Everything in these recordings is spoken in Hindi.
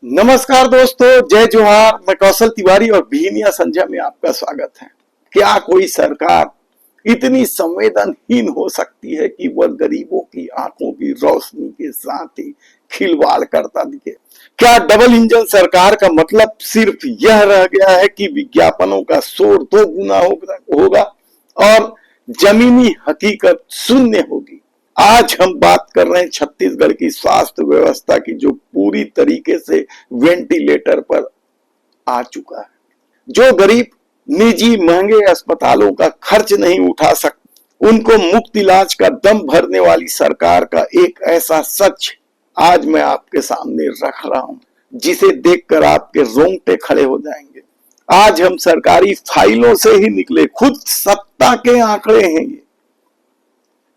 नमस्कार दोस्तों, जय जोहार। मैं कौशल तिवारी और भीनिया संध्या में आपका स्वागत है। क्या कोई सरकार इतनी संवेदनहीन हो सकती है कि वह गरीबों की आंखों की रोशनी के साथ ही खिलवाड़ करता दिखे? क्या डबल इंजन सरकार का मतलब सिर्फ यह रह गया है कि विज्ञापनों का शोर 2 गुना होगा और जमीनी हकीकत शून्य होगी? आज हम बात कर रहे हैं छत्तीसगढ़ की स्वास्थ्य व्यवस्था की, जो पूरी तरीके से वेंटिलेटर पर आ चुका है। जो गरीब निजी महंगे अस्पतालों का खर्च नहीं उठा सकते, उनको मुफ्त इलाज का दम भरने वाली सरकार का एक ऐसा सच आज मैं आपके सामने रख रहा हूं, जिसे देखकर आपके रोंगटे खड़े हो जाएंगे। आज हम सरकारी फाइलों से ही निकले खुद सत्ता के आंकड़े हैं। ये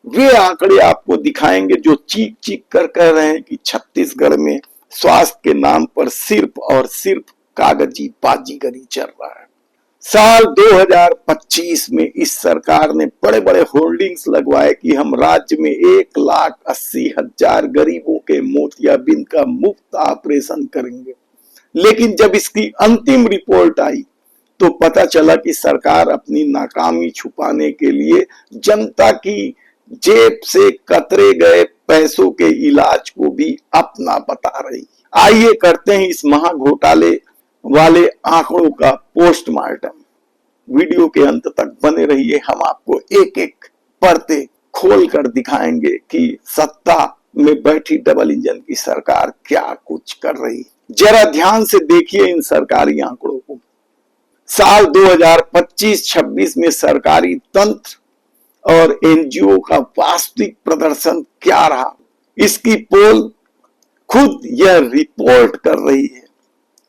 वे आंकड़े आपको दिखाएंगे जो चीख चीख कर कह रहे हैं कि छत्तीसगढ़ में स्वास्थ्य के नाम पर सिर्फ और सिर्फ कागजी बाजीगरी चल रहा है। साल 2025 में इस सरकार ने बड़े बड़े होर्डिंग्स लगवाए कि हम राज्य में 1,80,000 गरीबों के मोतियाबिंद का मुफ्त ऑपरेशन करेंगे। लेकिन जब इसकी अंतिम रिपोर्ट आई तो पता चला कि सरकार अपनी नाकामी छुपाने के लिए जनता की जेब से कतरे गए पैसों के इलाज को भी अपना बता रही। आइए करते हैं इस महाघोटाले वाले आंकड़ों का पोस्टमार्टम। वीडियो के अंत तक बने रहिए, हम आपको एक एक परतें खोल कर दिखाएंगे कि सत्ता में बैठी डबल इंजन की सरकार क्या कुछ कर रही। जरा ध्यान से देखिए इन सरकारी आंकड़ों को। साल 2025-26 में सरकारी तंत्र और एनजीओ का वास्तविक प्रदर्शन क्या रहा, इसकी पोल खुद यह रिपोर्ट कर रही है।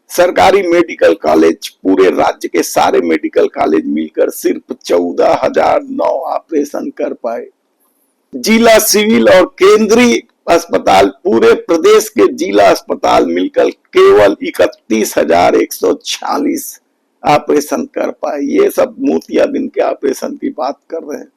सरकारी मेडिकल कॉलेज, पूरे राज्य के सारे मेडिकल कॉलेज मिलकर सिर्फ 14,009 ऑपरेशन कर पाए। जिला सिविल और केंद्रीय अस्पताल, पूरे प्रदेश के जिला अस्पताल मिलकर केवल 31,146 ऑपरेशन कर पाए। ये सब मोतियाबिंद के ऑपरेशन की बात कर रहे हैं।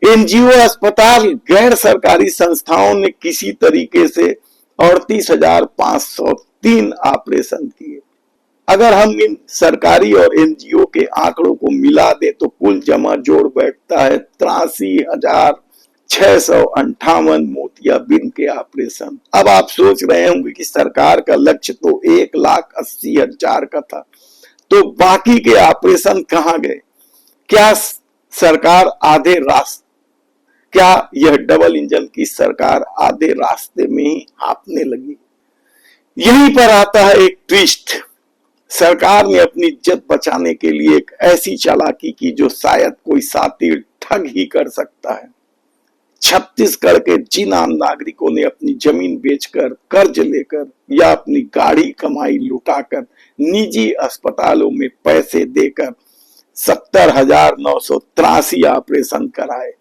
एनजीओ अस्पताल, गैर सरकारी संस्थाओं ने किसी तरीके से 38,503 ऑपरेशन किए। अगर हम इन सरकारी और एनजीओ के आंकड़ों को मिला दे तो कुल जमा जोड़ बैठता है 83,658 मोतियाबिंद के ऑपरेशन। अब आप सोच रहे होंगे कि सरकार का लक्ष्य तो 1,80,000 का था, तो बाकी के ऑपरेशन कहां गए? क्या सरकार आधे रास्ते, क्या यह डबल इंजन की सरकार आधे रास्ते में ही हाँफने लगी? यहीं पर आता है एक ट्विस्ट। सरकार ने अपनी इज्जत बचाने के लिए एक ऐसी चालाकी की जो शायद कोई सातिर ठग ही कर सकता है। छत्तीसगढ़ के जिन आम नागरिकों ने अपनी जमीन बेचकर, कर्ज लेकर या अपनी गाड़ी कमाई लुटाकर निजी अस्पतालों में पैसे देकर 70,983 ऑपरेशन कराए,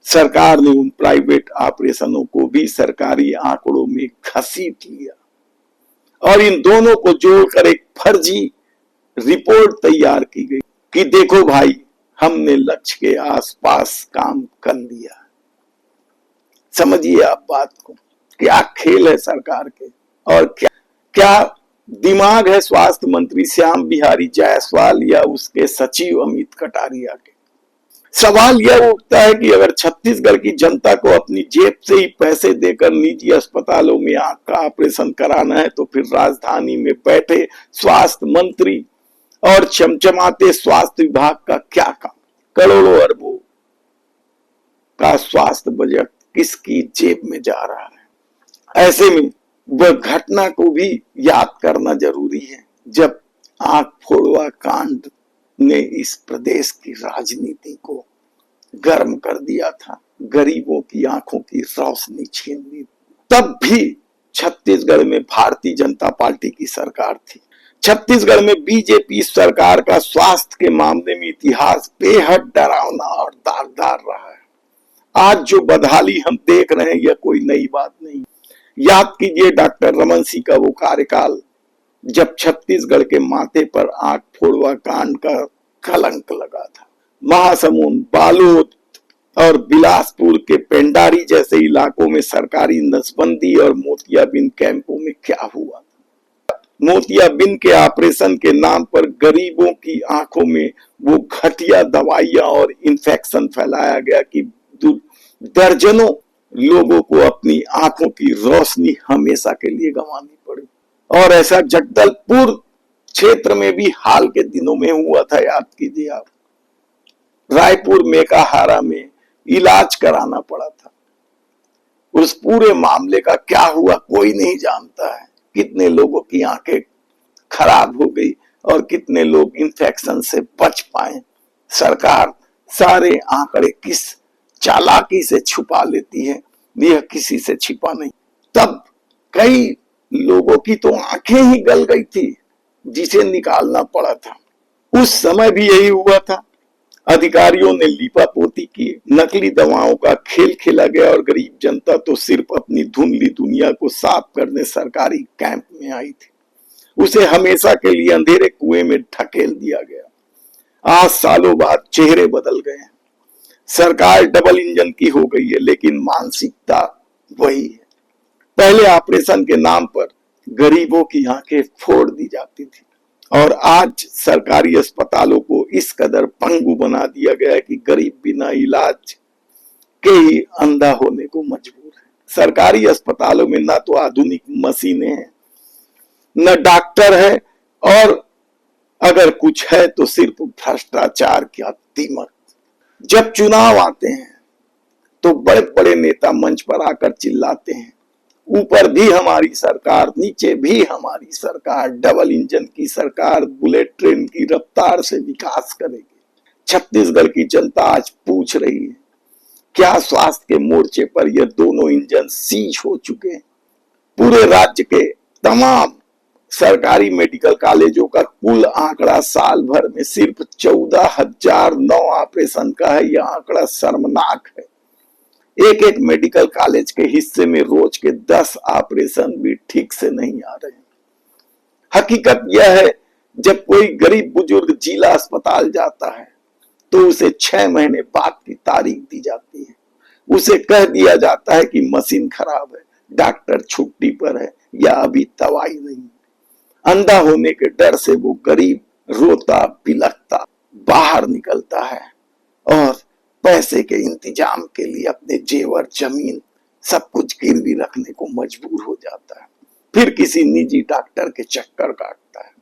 सरकार ने उन प्राइवेट ऑपरेशनों को भी सरकारी आंकड़ों में घसीट लिया और इन दोनों को जोड़कर एक फर्जी रिपोर्ट तैयार की गई कि देखो भाई, हमने लक्ष्य के आसपास काम कर लिया। समझिए आप बात को, क्या खेल है सरकार के और क्या दिमाग है स्वास्थ्य मंत्री श्याम बिहारी जायसवाल या उसके सचिव अमित कटारिया के। सवाल यह उठता है कि अगर छत्तीसगढ़ की जनता को अपनी जेब से ही पैसे देकर निजी अस्पतालों में आंख का ऑपरेशन कराना है तो फिर राजधानी में बैठे स्वास्थ्य मंत्री और चमचमाते स्वास्थ्य विभाग का क्या काम? करोड़ों अरबों का स्वास्थ्य बजट किसकी जेब में जा रहा है? ऐसे में वह घटना को भी याद करना जरूरी है जब आंख फोड़वा कांड ने इस प्रदेश की राजनीति को गर्म कर दिया था, गरीबों की आंखों की रोशनी छीन ली। तब भी छत्तीसगढ़ में भारतीय जनता पार्टी की सरकार थी। छत्तीसगढ़ में बीजेपी सरकार का स्वास्थ्य के मामले में इतिहास बेहद डरावना और दागदार रहा है। आज जो बदहाली हम देख रहे हैं यह कोई नई बात नहीं। याद कीजिए डॉक्टर रमन सिंह का वो कार्यकाल जब छत्तीसगढ़ के माथे पर आंख फोड़वा कांड का कलंक लगा था। महासमुंद, बालोद और बिलासपुर के पेंडारी जैसे इलाकों में सरकारी नसबंदी और मोतियाबिंद कैंपों में क्या हुआ? मोतियाबिंद के ऑपरेशन के नाम पर गरीबों की आंखों में वो घटिया दवाइयां और इंफेक्शन फैलाया गया कि दर्जनों लोगों को अपनी आंखों की रोशनी हमेशा के लिए गंवानी पड़ी। और ऐसा जगदलपुर क्षेत्र में भी हाल के दिनों में हुआ था, याद कीजिए आप। रायपुर मेकाहारा में इलाज कराना पड़ा था। उस पूरे मामले का क्या हुआ कोई नहीं जानता है। कितने लोगों की आंखें खराब हो गई और कितने लोग इन्फेक्शन से बच पाए। सरकार सारे आंकड़े किस चालाकी से छुपा लेती है, यह किसी से छिपा नहीं। तब कई लोगों की तो आंखें ही गल गई थी जिसे निकालना पड़ा था। उस समय भी यही हुआ था। अधिकारियों ने लीपापोती की, नकली दवाओं का खेल खेला गया और गरीब जनता तो सिर्फ अपनी धुंधली दुनिया को साफ करने सरकारी कैंप में आई थी। उसे हमेशा के लिए अंधेरे कुएं में ढकेल दिया गया। आज सालों बाद चेहरे बदल गए हैं। सरकार डबल इंजन की हो गई है, लेकिन मानसिकता वही है। पहले ऑपरेशन के नाम पर गरीबों की आंखें फोड़ दी जाती थी और आज सरकारी अस्पतालों को इस कदर पंगु बना दिया गया है कि गरीब बिना इलाज के ही अंधा होने को मजबूर है। सरकारी अस्पतालों में ना तो आधुनिक मशीनें हैं, न डॉक्टर है, और अगर कुछ है तो सिर्फ भ्रष्टाचार का दीमक। जब चुनाव आते हैं तो बड़े बड़े नेता मंच पर आकर चिल्लाते हैं, ऊपर भी हमारी सरकार, नीचे भी हमारी सरकार, डबल इंजन की सरकार बुलेट ट्रेन की रफ्तार से विकास करेगी। छत्तीसगढ़ की जनता आज पूछ रही है, क्या स्वास्थ्य के मोर्चे पर ये दोनों इंजन सीज हो चुके हैं? पूरे राज्य के तमाम सरकारी मेडिकल कॉलेजों का कुल आंकड़ा साल भर में सिर्फ 14,009 ऑपरेशन का है। यह आंकड़ा शर्मनाक है। एक एक मेडिकल कॉलेज के हिस्से में रोज के 10 ऑपरेशन भी ठीक से नहीं आ रहे। हकीकत यह है, जब कोई गरीब बुजुर्ग जिला अस्पताल जाता है तो उसे 6 महीने बाद की तारीख दी जाती है। उसे कह दिया जाता है कि मशीन खराब है, डॉक्टर छुट्टी पर है या अभी दवाई नहीं। अंधा होने के डर से वो गरीब रोता बिलखता बाहर निकलता है और पैसे के इंतजाम के लिए अपने जेवर, जमीन, सब कुछ गिरवी रखने को मजबूर हो जाता है। फिर किसी निजी डॉक्टर के चक्कर काटता है।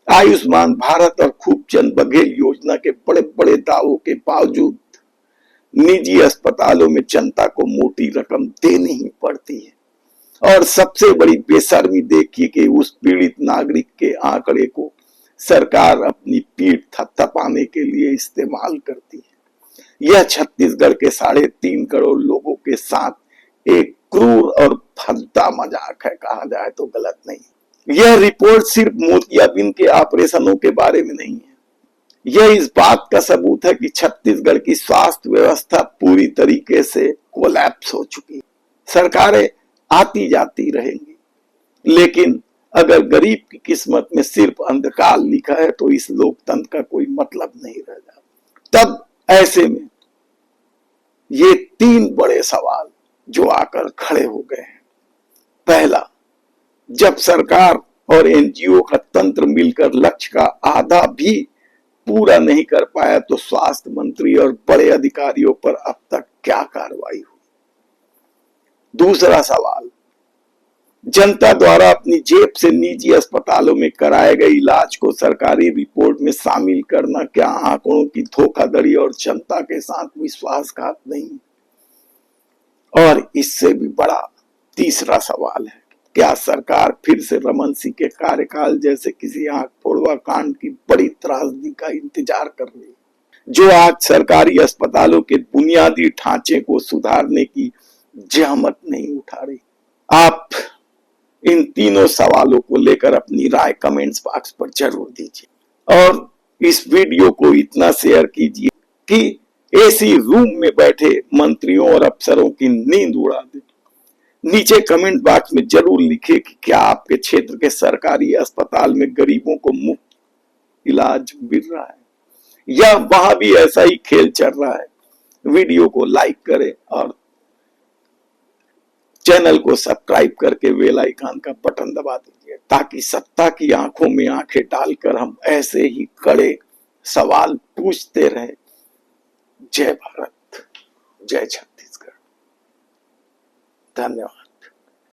आयुष्मान भारत और खूबचंद बघेल योजना के बड़े बड़े दावों के बावजूद निजी अस्पतालों में जनता को मोटी रकम देनी ही पड़ती है। और सबसे बड़ी बेशर्मी देखिए कि उस पीड़ित नागरिक के आंकड़े को सरकार अपनी पीठ थपथपाने के लिए इस्तेमाल करती है। यह छत्तीसगढ़ के 3.5 करोड़ लोगों के साथ एक क्रूर और भद्दा मजाक है, कहा जाए तो गलत नहीं। यह रिपोर्ट सिर्फ मोतियाबिंद के ऑपरेशनों के बारे में नहीं है, यह इस बात का सबूत है कि छत्तीसगढ़ की स्वास्थ्य व्यवस्था पूरी तरीके से कोलैप्स हो चुकी है। सरकारें आती जाती रहेंगी, लेकिन अगर गरीब की किस्मत में सिर्फ अंधकार लिखा है तो इस लोकतंत्र का कोई मतलब नहीं रह जाता। तब ऐसे में ये 3 बड़े सवाल जो आकर खड़े हो गए हैं। पहला, जब सरकार और एनजीओ का तंत्र मिलकर लक्ष्य का आधा भी पूरा नहीं कर पाया तो स्वास्थ्य मंत्री और बड़े अधिकारियों पर अब तक क्या कार्रवाई हुई? दूसरा सवाल, जनता द्वारा अपनी जेब से निजी अस्पतालों में कराए गए इलाज को सरकारी रिपोर्ट में शामिल करना क्या आंकड़ों की धोखाधड़ी और जनता के साथ विश्वासघात नहीं? और इससे भी बड़ा तीसरा सवाल है, क्या सरकार फिर से रमन सिंह के कार्यकाल जैसे किसी आंख फोड़वा कांड की बड़ी त्रासदी का इंतजार कर रही है, जो आज सरकारी अस्पतालों के बुनियादी ढांचे को सुधारने की जहमत नहीं उठा रही? आप इन तीनों सवालों को लेकर अपनी राय कमेंट्स बॉक्स पर जरूर दीजिए और इस वीडियो को इतना शेयर कीजिए कि एसी रूम में बैठे मंत्रियों और अफसरों की नींद उड़ा दे। नीचे कमेंट बॉक्स में जरूर लिखिए कि क्या आपके क्षेत्र के सरकारी अस्पताल में गरीबों को मुफ्त इलाज मिल रहा है या वहां भी ऐसा ही खेल चल रहा है। वीडियो को लाइक करें और चैनल को सब्सक्राइब करके बेल आइकन का बटन दबा दीजिए, ताकि सत्ता की आंखों में आंखें डालकर हम ऐसे ही कड़े सवाल पूछते रहे। जय भारत, जय छत्तीसगढ़। धन्यवाद।